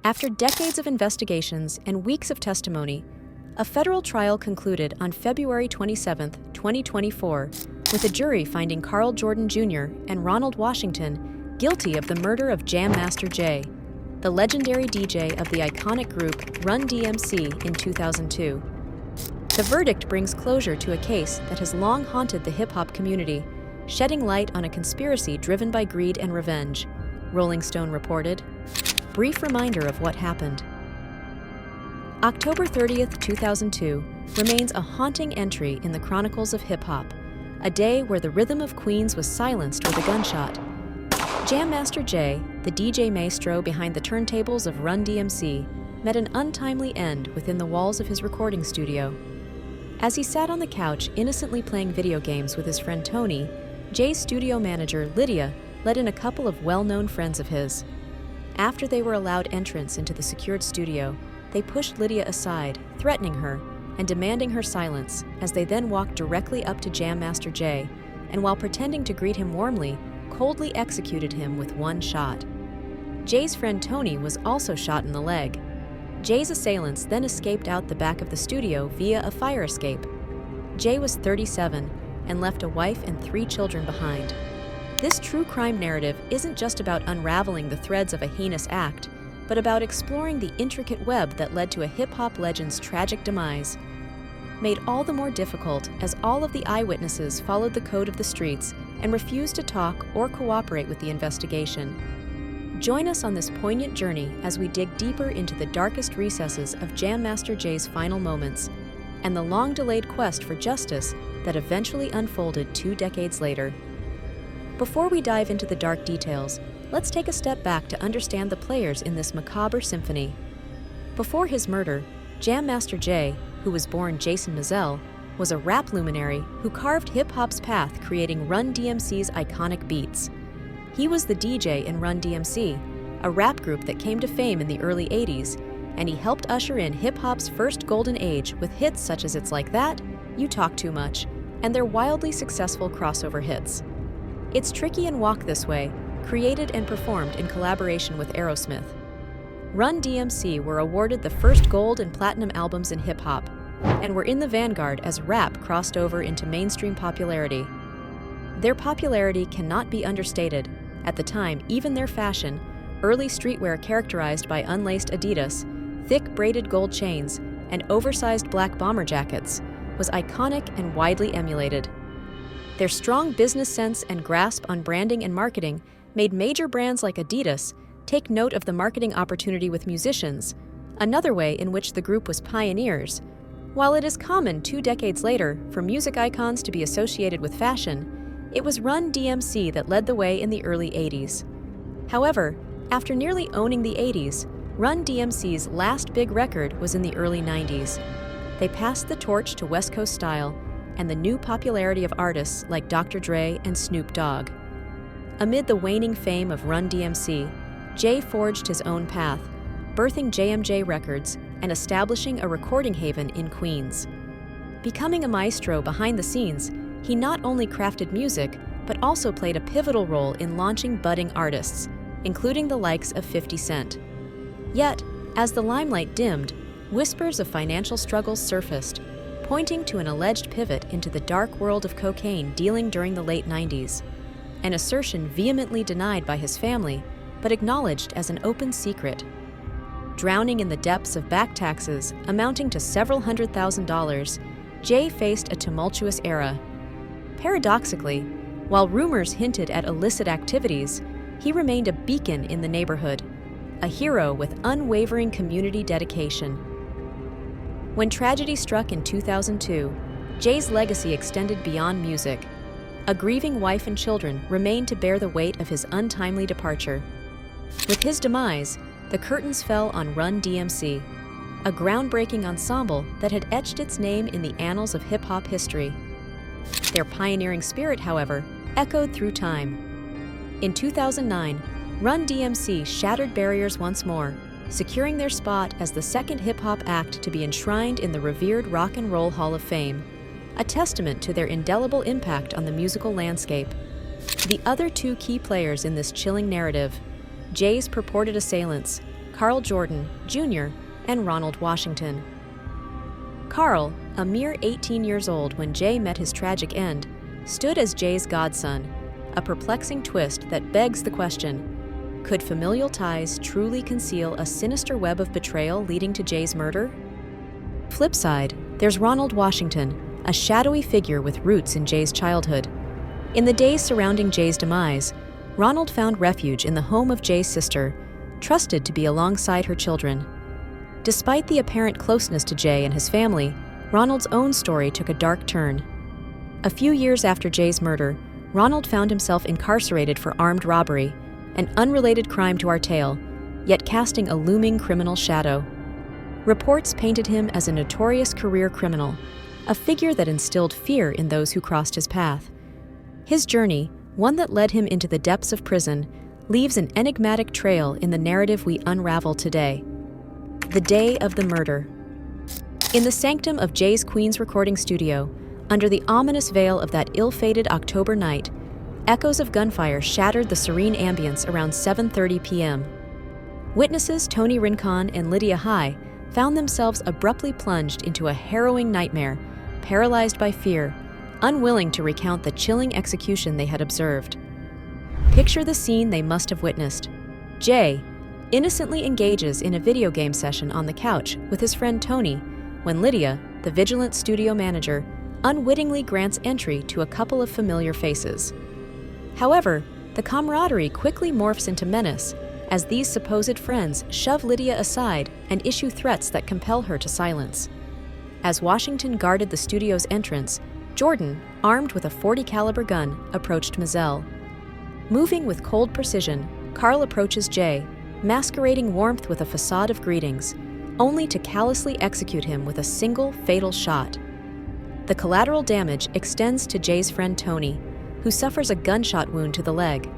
After decades of investigations and weeks of testimony, a federal trial concluded on February 27, 2024, with a jury finding Karl Jordan Jr. and Ronald Washington guilty of the murder of Jam Master Jay, the legendary DJ of the iconic group Run DMC in 2002. The verdict brings closure to a case that has long haunted the hip-hop community, shedding light on a conspiracy driven by greed and revenge, Rolling Stone reported. Brief reminder of what happened. October 30th, 2002 remains a haunting entry in the chronicles of hip-hop, a day where the rhythm of Queens was silenced with a gunshot. Jam Master Jay, the DJ maestro behind the turntables of Run DMC, met an untimely end within the walls of his recording studio. As he sat on the couch innocently playing video games with his friend Tony, Jay's studio manager, Lydia, let in a couple of well-known friends of his. After they were allowed entrance into the secured studio, they pushed Lydia aside, threatening her and demanding her silence, as they then walked directly up to Jam Master Jay, and while pretending to greet him warmly, coldly executed him with one shot. Jay's friend Tony was also shot in the leg. Jay's assailants then escaped out the back of the studio via a fire escape. Jay was 37 and left a wife and 3 children behind. This true crime narrative isn't just about unraveling the threads of a heinous act, but about exploring the intricate web that led to a hip-hop legend's tragic demise. Made all the more difficult as all of the eyewitnesses followed the code of the streets and refused to talk or cooperate with the investigation. Join us on this poignant journey as we dig deeper into the darkest recesses of Jam Master Jay's final moments and the long-delayed quest for justice that eventually unfolded 2 decades later. Before we dive into the dark details, let's take a step back to understand the players in this macabre symphony. Before his murder, Jam Master Jay, who was born Jason Mizell, was a rap luminary who carved hip-hop's path creating Run DMC's iconic beats. He was the DJ in Run DMC, a rap group that came to fame in the early 80s, and he helped usher in hip-hop's first golden age with hits such as It's Like That, You Talk Too Much, and their wildly successful crossover hits. It's Tricky and Walk This Way, created and performed in collaboration with Aerosmith. Run DMC were awarded the first gold and platinum albums in hip-hop, and were in the vanguard as rap crossed over into mainstream popularity. Their popularity cannot be understated. At the time, even their fashion, early streetwear characterized by unlaced Adidas, thick braided gold chains, and oversized black bomber jackets, was iconic and widely emulated. Their strong business sense and grasp on branding and marketing made major brands like Adidas take note of the marketing opportunity with musicians, another way in which the group was pioneers. While it is common 2 decades later for music icons to be associated with fashion, it was Run DMC that led the way in the early 80s. However, after nearly owning the 80s, Run DMC's last big record was in the early 90s. They passed the torch to West Coast style and the new popularity of artists like Dr. Dre and Snoop Dogg. Amid the waning fame of Run DMC, Jay forged his own path, birthing JMJ Records and establishing a recording haven in Queens. Becoming a maestro behind the scenes, he not only crafted music, but also played a pivotal role in launching budding artists, including the likes of 50 Cent. Yet, as the limelight dimmed, whispers of financial struggles surfaced, pointing to an alleged pivot into the dark world of cocaine dealing during the late 90s, an assertion vehemently denied by his family, but acknowledged as an open secret. Drowning in the depths of back taxes amounting to several $100,000, Jay faced a tumultuous era. Paradoxically, while rumors hinted at illicit activities, he remained a beacon in the neighborhood, a hero with unwavering community dedication. When tragedy struck in 2002, Jay's legacy extended beyond music. A grieving wife and children remained to bear the weight of his untimely departure. With his demise, the curtains fell on Run DMC, a groundbreaking ensemble that had etched its name in the annals of hip-hop history. Their pioneering spirit, however, echoed through time. In 2009, Run DMC shattered barriers once more, securing their spot as the second hip-hop act to be enshrined in the revered Rock and Roll Hall of Fame, a testament to their indelible impact on the musical landscape. The other 2 key players in this chilling narrative, Jay's purported assailants, Karl Jordan Jr., and Ronald Washington. Karl, a mere 18 years old when Jay met his tragic end, stood as Jay's godson, a perplexing twist that begs the question: could familial ties truly conceal a sinister web of betrayal leading to Jay's murder? Flip side, there's Ronald Washington, a shadowy figure with roots in Jay's childhood. In the days surrounding Jay's demise, Ronald found refuge in the home of Jay's sister, trusted to be alongside her children. Despite the apparent closeness to Jay and his family, Ronald's own story took a dark turn. A few years after Jay's murder, Ronald found himself incarcerated for armed robbery, an unrelated crime to our tale, yet casting a looming criminal shadow. Reports painted him as a notorious career criminal, a figure that instilled fear in those who crossed his path. His journey, one that led him into the depths of prison, leaves an enigmatic trail in the narrative we unravel today. The day of the murder. In the sanctum of Jay's Queen's recording studio, under the ominous veil of that ill-fated October night, echoes of gunfire shattered the serene ambience around 7:30 p.m. Witnesses Tony Rincon and Lydia High found themselves abruptly plunged into a harrowing nightmare, paralyzed by fear, unwilling to recount the chilling execution they had observed. Picture the scene they must have witnessed. Jay innocently engages in a video game session on the couch with his friend Tony, when Lydia, the vigilant studio manager, unwittingly grants entry to a couple of familiar faces. However, the camaraderie quickly morphs into menace as these supposed friends shove Lydia aside and issue threats that compel her to silence. As Washington guarded the studio's entrance, Jordan, armed with a .40 caliber gun, approached Mizell. Moving with cold precision, Karl approaches Jay, masquerading warmth with a facade of greetings, only to callously execute him with a single fatal shot. The collateral damage extends to Jay's friend Tony, who suffers a gunshot wound to the leg.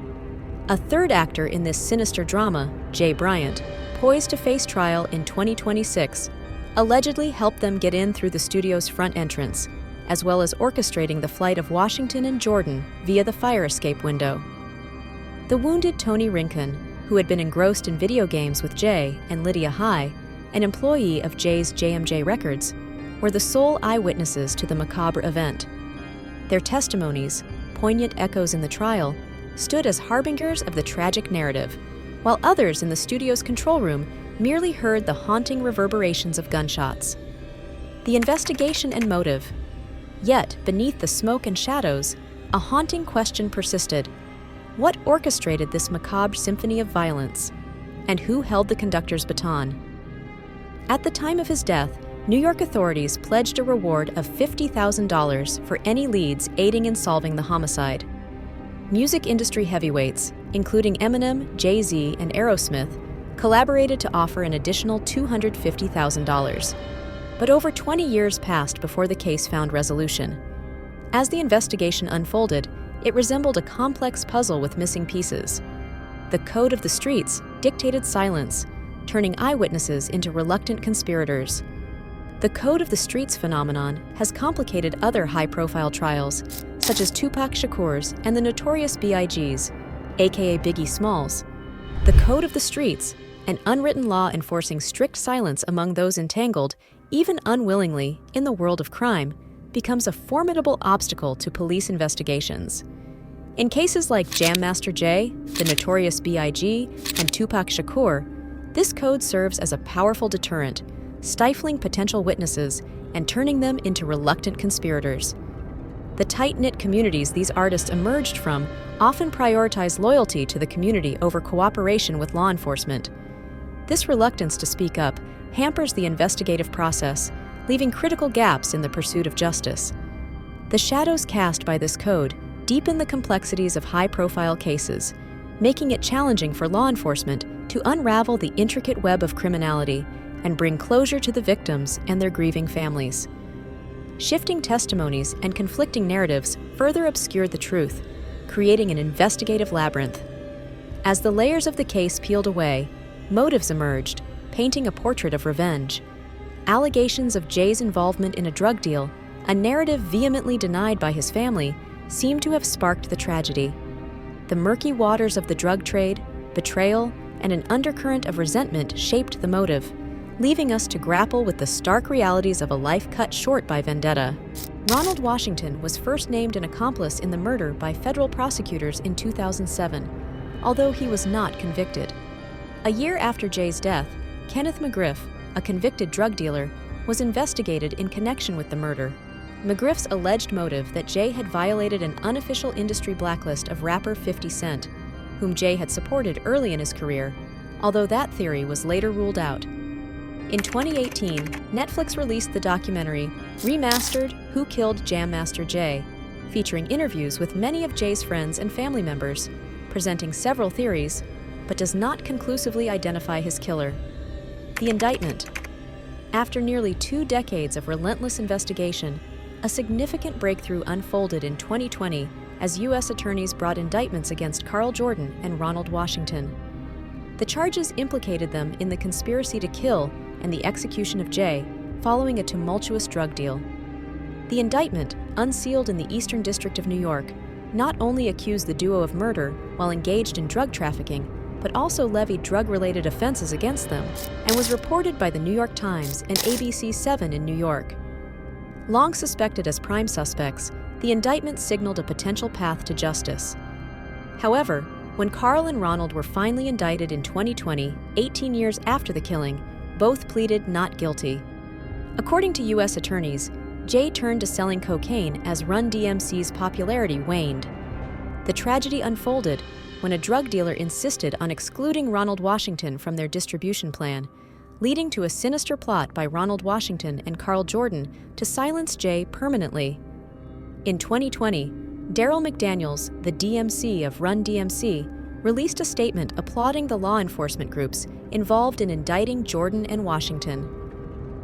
A third actor in this sinister drama, Jay Bryant, poised to face trial in 2026, allegedly helped them get in through the studio's front entrance, as well as orchestrating the flight of Washington and Jordan via the fire escape window. The wounded Tony Rincon, who had been engrossed in video games with Jay and Lydia High, an employee of Jay's JMJ Records, were the sole eyewitnesses to the macabre event. Their testimonies, poignant echoes in the trial, stood as harbingers of the tragic narrative, while others in the studio's control room merely heard the haunting reverberations of gunshots. The investigation and motive. Yet, beneath the smoke and shadows, a haunting question persisted. What orchestrated this macabre symphony of violence? And who held the conductor's baton? At the time of his death, New York authorities pledged a reward of $50,000 for any leads aiding in solving the homicide. Music industry heavyweights, including Eminem, Jay-Z, and Aerosmith, collaborated to offer an additional $250,000. But over 20 years passed before the case found resolution. As the investigation unfolded, it resembled a complex puzzle with missing pieces. The code of the streets dictated silence, turning eyewitnesses into reluctant conspirators. The code of the streets phenomenon has complicated other high-profile trials, such as Tupac Shakur's and the notorious B.I.G.'s, aka Biggie Smalls. The code of the streets, an unwritten law enforcing strict silence among those entangled, even unwillingly, in the world of crime, becomes a formidable obstacle to police investigations. In cases like Jam Master Jay, the notorious B.I.G., and Tupac Shakur, this code serves as a powerful deterrent, stifling potential witnesses and turning them into reluctant conspirators. The tight-knit communities these artists emerged from often prioritize loyalty to the community over cooperation with law enforcement. This reluctance to speak up hampers the investigative process, leaving critical gaps in the pursuit of justice. The shadows cast by this code deepen the complexities of high-profile cases, making it challenging for law enforcement to unravel the intricate web of criminality and bring closure to the victims and their grieving families. Shifting testimonies and conflicting narratives further obscured the truth, creating an investigative labyrinth. As the layers of the case peeled away, motives emerged, painting a portrait of revenge. Allegations of Jay's involvement in a drug deal, a narrative vehemently denied by his family, seemed to have sparked the tragedy. The murky waters of the drug trade, betrayal, and an undercurrent of resentment shaped the motive, leaving us to grapple with the stark realities of a life cut short by vendetta. Ronald Washington was first named an accomplice in the murder by federal prosecutors in 2007, although he was not convicted. A year after Jay's death, Kenneth McGriff, a convicted drug dealer, was investigated in connection with the murder. McGriff's alleged motive that Jay had violated an unofficial industry blacklist of rapper 50 Cent, whom Jay had supported early in his career, although that theory was later ruled out. In 2018, Netflix released the documentary Remastered: Who Killed Jam Master Jay, featuring interviews with many of Jay's friends and family members, presenting several theories, but does not conclusively identify his killer. The Indictment. After nearly 2 decades of relentless investigation, a significant breakthrough unfolded in 2020 as U.S. attorneys brought indictments against Karl Jordan and Ronald Washington. The charges implicated them in the conspiracy to kill and the execution of Jay following a tumultuous drug deal. The indictment, unsealed in the Eastern District of New York, not only accused the duo of murder while engaged in drug trafficking, but also levied drug-related offenses against them, and was reported by the New York Times and ABC 7 in New York. Long suspected as prime suspects, the indictment signaled a potential path to justice. However, when Karl and Ronald were finally indicted in 2020, 18 years after the killing, both pleaded not guilty. According to U.S. attorneys, Jay turned to selling cocaine as Run DMC's popularity waned. The tragedy unfolded when a drug dealer insisted on excluding Ronald Washington from their distribution plan, leading to a sinister plot by Ronald Washington and Karl Jordan to silence Jay permanently. In 2020, Daryl McDaniels, the DMC of Run DMC, released a statement applauding the law enforcement groups involved in indicting Jordan and Washington.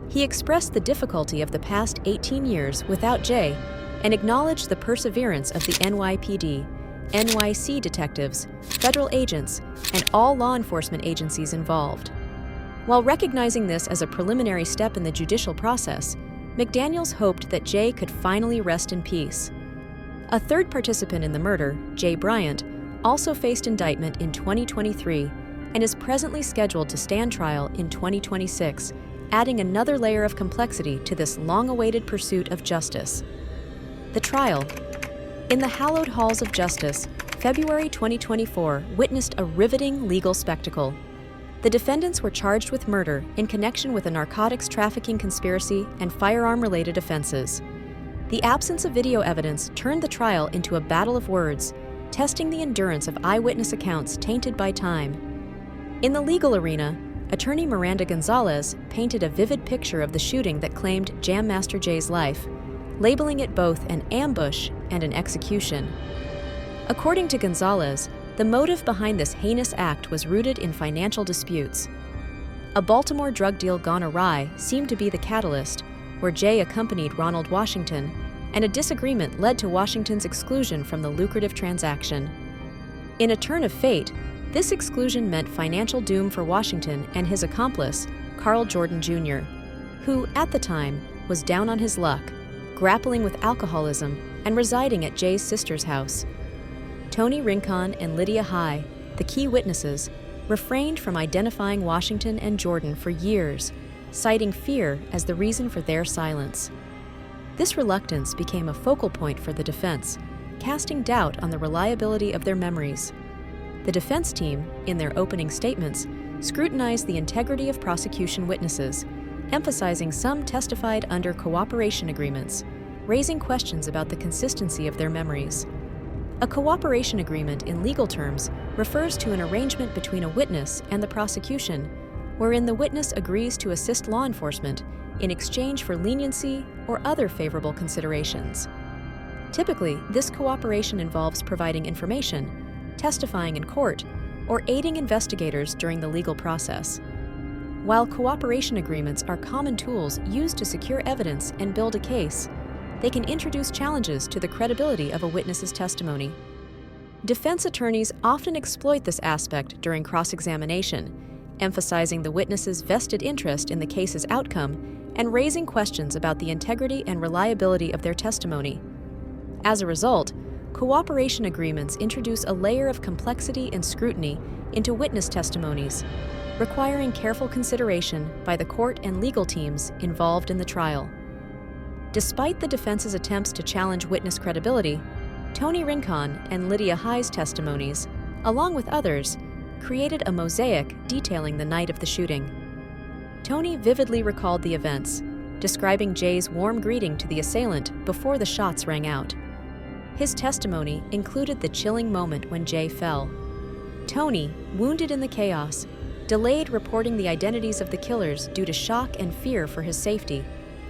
He expressed the difficulty of the past 18 years without Jay and acknowledged the perseverance of the NYPD, NYC detectives, federal agents, and all law enforcement agencies involved. While recognizing this as a preliminary step in the judicial process, McDaniels hoped that Jay could finally rest in peace. A third participant in the murder, Jay Bryant, also faced indictment in 2023 and is presently scheduled to stand trial in 2026, adding another layer of complexity to this long-awaited pursuit of justice. The trial. In the hallowed halls of justice, February 2024 witnessed a riveting legal spectacle. The defendants were charged with murder in connection with a narcotics trafficking conspiracy and firearm-related offenses. The absence of video evidence turned the trial into a battle of words, testing the endurance of eyewitness accounts tainted by time. In the legal arena, attorney Miranda Gonzalez painted a vivid picture of the shooting that claimed Jam Master Jay's life, labeling it both an ambush and an execution. According to Gonzalez, the motive behind this heinous act was rooted in financial disputes. A Baltimore drug deal gone awry seemed to be the catalyst, where Jay accompanied Ronald Washington, and a disagreement led to Washington's exclusion from the lucrative transaction. In a turn of fate, this exclusion meant financial doom for Washington and his accomplice, Karl Jordan Jr., who, at the time, was down on his luck, grappling with alcoholism and residing at Jay's sister's house. Tony Rincon and Lydia High, the key witnesses, refrained from identifying Washington and Jordan for years, citing fear as the reason for their silence. This reluctance became a focal point for the defense, casting doubt on the reliability of their memories. The defense team, in their opening statements, scrutinized the integrity of prosecution witnesses, emphasizing some testified under cooperation agreements, raising questions about the consistency of their memories. A cooperation agreement in legal terms refers to an arrangement between a witness and the prosecution, wherein the witness agrees to assist law enforcement in exchange for leniency or other favorable considerations. Typically, this cooperation involves providing information, testifying in court, or aiding investigators during the legal process. While cooperation agreements are common tools used to secure evidence and build a case, they can introduce challenges to the credibility of a witness's testimony. Defense attorneys often exploit this aspect during cross-examination, emphasizing the witness's vested interest in the case's outcome and raising questions about the integrity and reliability of their testimony. As a result, cooperation agreements introduce a layer of complexity and scrutiny into witness testimonies, requiring careful consideration by the court and legal teams involved in the trial. Despite the defense's attempts to challenge witness credibility, Tony Rincon and Lydia High's testimonies, along with others, created a mosaic detailing the night of the shooting. Tony vividly recalled the events, describing Jay's warm greeting to the assailant before the shots rang out. His testimony included the chilling moment when Jay fell. Tony, wounded in the chaos, delayed reporting the identities of the killers due to shock and fear for his safety,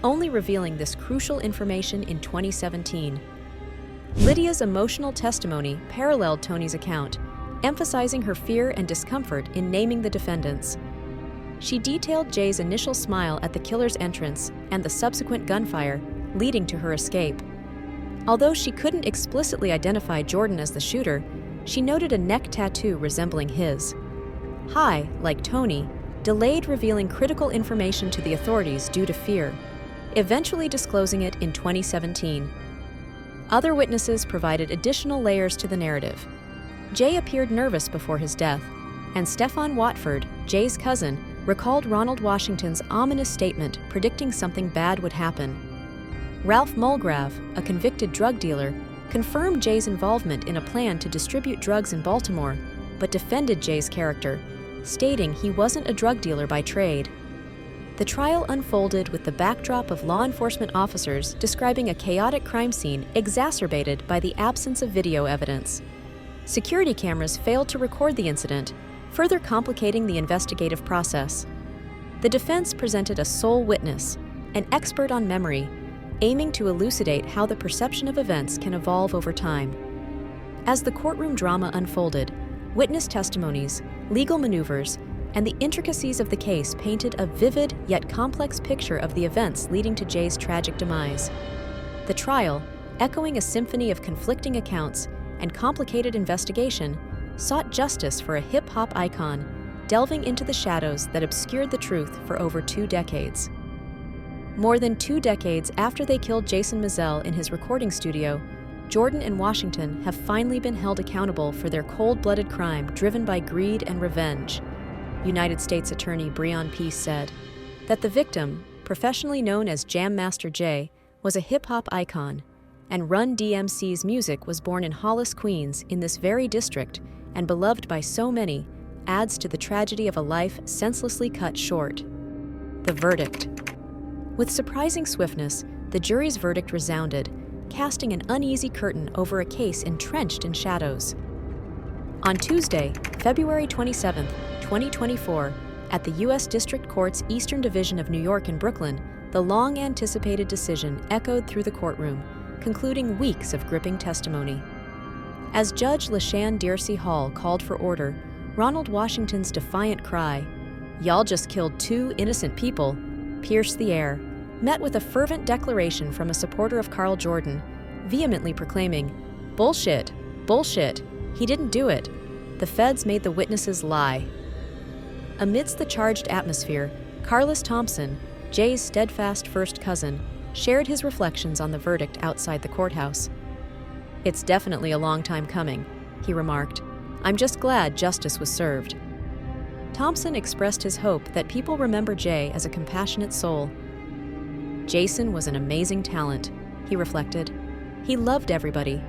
only revealing this crucial information in 2017. Lydia's emotional testimony paralleled Tony's account, emphasizing her fear and discomfort in naming the defendants. She detailed Jay's initial smile at the killer's entrance and the subsequent gunfire, leading to her escape. Although she couldn't explicitly identify Jordan as the shooter, she noted a neck tattoo resembling his. High, like Tony, delayed revealing critical information to the authorities due to fear, eventually disclosing it in 2017. Other witnesses provided additional layers to the narrative. Jay appeared nervous before his death, and Stefan Watford, Jay's cousin, recalled Ronald Washington's ominous statement predicting something bad would happen. Ralph Mulgrave, a convicted drug dealer, confirmed Jay's involvement in a plan to distribute drugs in Baltimore, but defended Jay's character, stating he wasn't a drug dealer by trade. The trial unfolded with the backdrop of law enforcement officers describing a chaotic crime scene exacerbated by the absence of video evidence. Security cameras failed to record the incident, further complicating the investigative process. The defense presented a sole witness, an expert on memory, aiming to elucidate how the perception of events can evolve over time. As the courtroom drama unfolded, witness testimonies, legal maneuvers, and the intricacies of the case painted a vivid yet complex picture of the events leading to Jay's tragic demise. The trial, echoing a symphony of conflicting accounts and complicated investigation, sought justice for a hip-hop icon, delving into the shadows that obscured the truth for over 2 decades. More than 2 decades after they killed Jason Mizell in his recording studio, Jordan and Washington have finally been held accountable for their cold-blooded crime driven by greed and revenge. United States Attorney Breon Peace said that the victim, professionally known as Jam Master Jay, was a hip-hop icon, and Run DMC's music was born in Hollis, Queens, in this very district, and beloved by so many, adds to the tragedy of a life senselessly cut short. The verdict. With surprising swiftness, the jury's verdict resounded, casting an uneasy curtain over a case entrenched in shadows. On Tuesday, February 27, 2024, at the U.S. District Court's Eastern Division of New York in Brooklyn, the long-anticipated decision echoed through the courtroom, concluding weeks of gripping testimony. As Judge LaShann Dearcy Hall called for order, Ronald Washington's defiant cry, "Y'all just killed 2 innocent people," pierced the air, met with a fervent declaration from a supporter of Karl Jordan, vehemently proclaiming, "Bullshit! Bullshit! He didn't do it. The feds made the witnesses lie." Amidst the charged atmosphere, Carlos Thompson, Jay's steadfast first cousin, shared his reflections on the verdict outside the courthouse. "It's definitely a long time coming," he remarked. "I'm just glad justice was served." Thompson expressed his hope that people remember Jay as a compassionate soul. "Jason was an amazing talent," he reflected. "He loved everybody.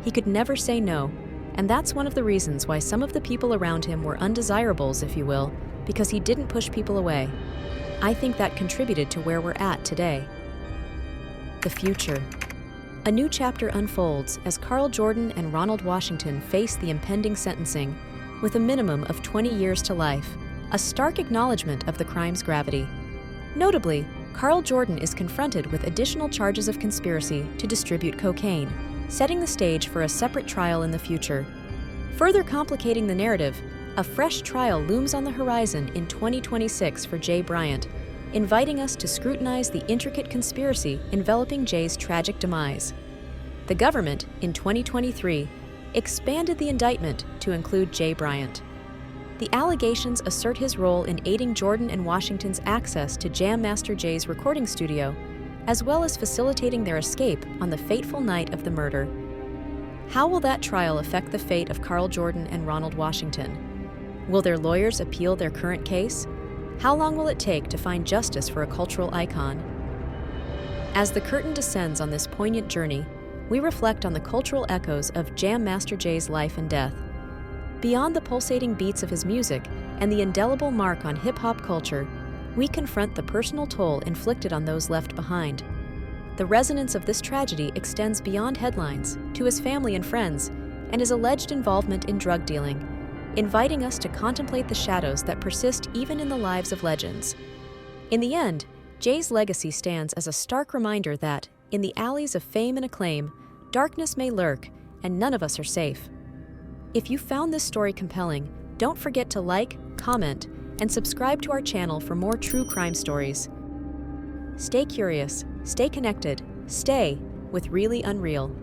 He could never say no, and that's one of the reasons why some of the people around him were undesirables, if you will, because he didn't push people away. I think that contributed to where we're at today." The future. A new chapter unfolds as Karl Jordan and Ronald Washington face the impending sentencing, with a minimum of 20 years to life, a stark acknowledgement of the crime's gravity. Notably, Karl Jordan is confronted with additional charges of conspiracy to distribute cocaine, setting the stage for a separate trial in the future. Further complicating the narrative, a fresh trial looms on the horizon in 2026 for Jay Bryant, inviting us to scrutinize the intricate conspiracy enveloping Jay's tragic demise. The government, in 2023, expanded the indictment to include Jay Bryant. The allegations assert his role in aiding Jordan and Washington's access to Jam Master Jay's recording studio, as well as facilitating their escape on the fateful night of the murder. How will that trial affect the fate of Karl Jordan and Ronald Washington? Will their lawyers appeal their current case? How long will it take to find justice for a cultural icon? As the curtain descends on this poignant journey, we reflect on the cultural echoes of Jam Master Jay's life and death. Beyond the pulsating beats of his music and the indelible mark on hip-hop culture, we confront the personal toll inflicted on those left behind. The resonance of this tragedy extends beyond headlines to his family and friends and his alleged involvement in drug dealing, inviting us to contemplate the shadows that persist even in the lives of legends. In the end, Jay's legacy stands as a stark reminder that, in the alleys of fame and acclaim, darkness may lurk and none of us are safe. If you found this story compelling, don't forget to like, comment, and subscribe to our channel for more true crime stories. Stay curious, stay connected, stay with Really Unreal.